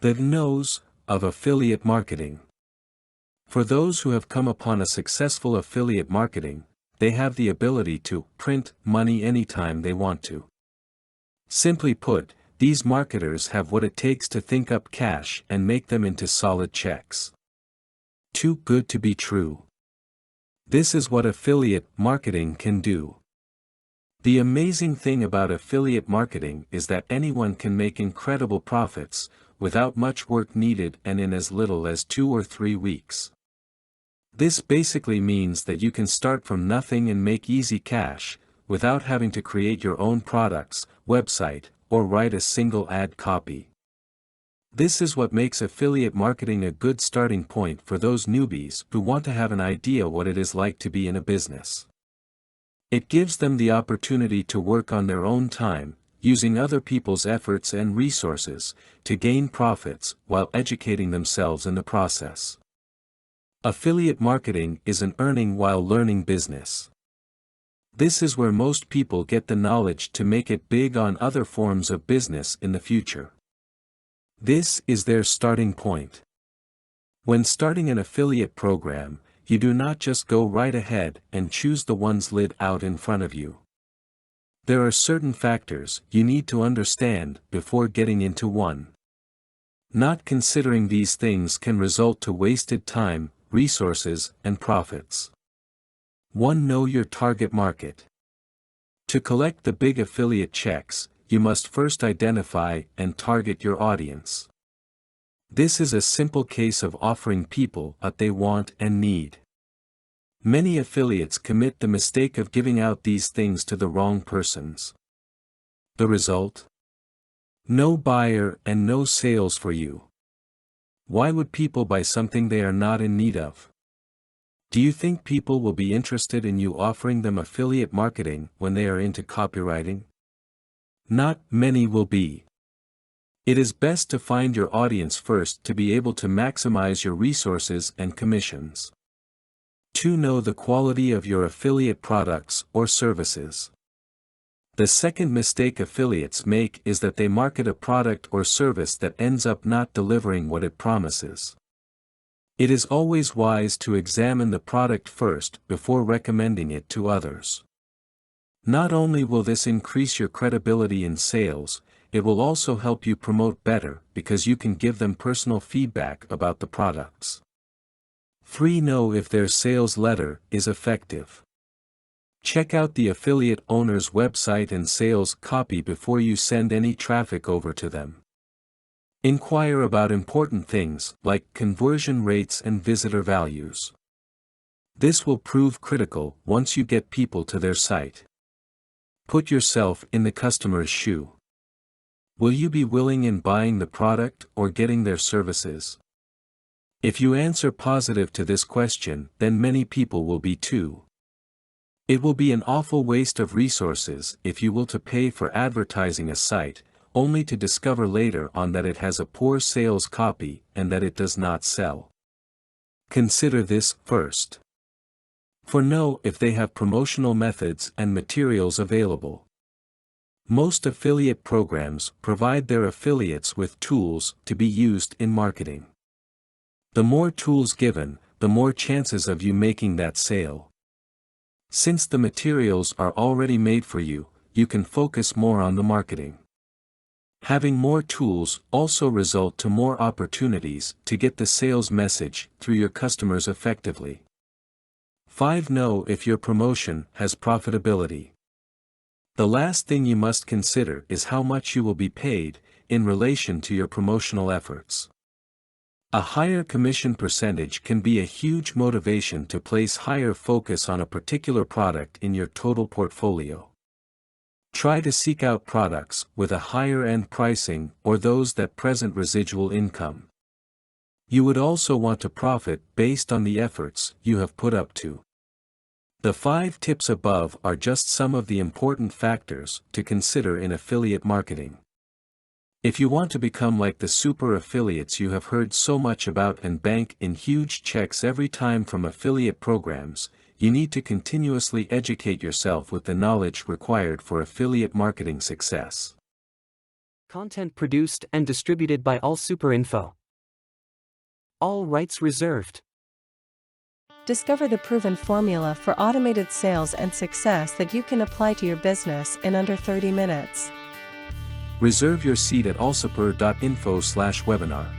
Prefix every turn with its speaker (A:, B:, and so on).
A: The no's of affiliate marketing. For those who have come upon a successful affiliate marketing, they have the ability to print money anytime they want to. Simply put, these marketers have what it takes to think up cash and make them into solid checks. Too good to be true. This is what affiliate marketing can do. The amazing thing about affiliate marketing is that anyone can make incredible profits, without much work needed and in as little as 2 or 3 weeks. This basically means that you can start from nothing and make easy cash, without having to create your own products, website, or write a single ad copy. This is what makes affiliate marketing a good starting point for those newbies who want to have an idea what it is like to be in a business. It gives them the opportunity to work on their own time, using other people's efforts and resources, to gain profits while educating themselves in the process. Affiliate marketing is an earning while learning business. This is where most people get the knowledge to make it big on other forms of business in the future. This is their starting point. When starting an affiliate program, you do not just go right ahead and choose the ones laid out in front of you. There are certain factors you need to understand before getting into one. Not considering these things can result to wasted time, resources, and profits. 1. Know your target market. To collect the big affiliate checks, you must first identify and target your audience. This is a simple case of offering people what they want and need. Many affiliates commit the mistake of giving out these things to the wrong persons. The result? No buyer and no sales for you. Why would people buy something they are not in need of? Do you think people will be interested in you offering them affiliate marketing when they are into copywriting? Not many will be. It is best to find your audience first to be able to maximize your resources and commissions. 2. Know the quality of your affiliate products or services. The second mistake affiliates make is that they market a product or service that ends up not delivering what it promises. It is always wise to examine the product first before recommending it to others. Not only will this increase your credibility in sales, it will also help you promote better because you can give them personal feedback about the products. 3. Know if their sales letter is effective. Check out the affiliate owner's website and sales copy before you send any traffic over to them. Inquire about important things like conversion rates and visitor values. This will prove critical once you get people to their site. Put yourself in the customer's shoe. Will you be willing in buying the product or getting their services? If you answer positive to this question, then many people will be too. It will be an awful waste of resources if you will to pay for advertising a site, only to discover later on that it has a poor sales copy and that it does not sell. Consider this first. For know if they have promotional methods and materials available. Most affiliate programs provide their affiliates with tools to be used in marketing. The more tools given, the more chances of you making that sale. Since the materials are already made for you, you can focus more on the marketing. Having more tools also result to more opportunities to get the sales message through your customers effectively. 5. Know if your promotion has profitability. The last thing you must consider is how much you will be paid in relation to your promotional efforts. A higher commission percentage can be a huge motivation to place higher focus on a particular product in your total portfolio. Try to seek out products with a higher end pricing or those that present residual income. You would also want to profit based on the efforts you have put up to. The 5 tips above are just some of the important factors to consider in affiliate marketing. If you want to become like the super affiliates you have heard so much about and bank in huge checks every time from affiliate programs, you need to continuously educate yourself with the knowledge required for affiliate marketing success.
B: Content produced and distributed by AllSuperInfo. All rights reserved.
C: Discover the proven formula for automated sales and success that you can apply to your business in under 30 minutes.
A: Reserve your seat at allsuper.info/webinar.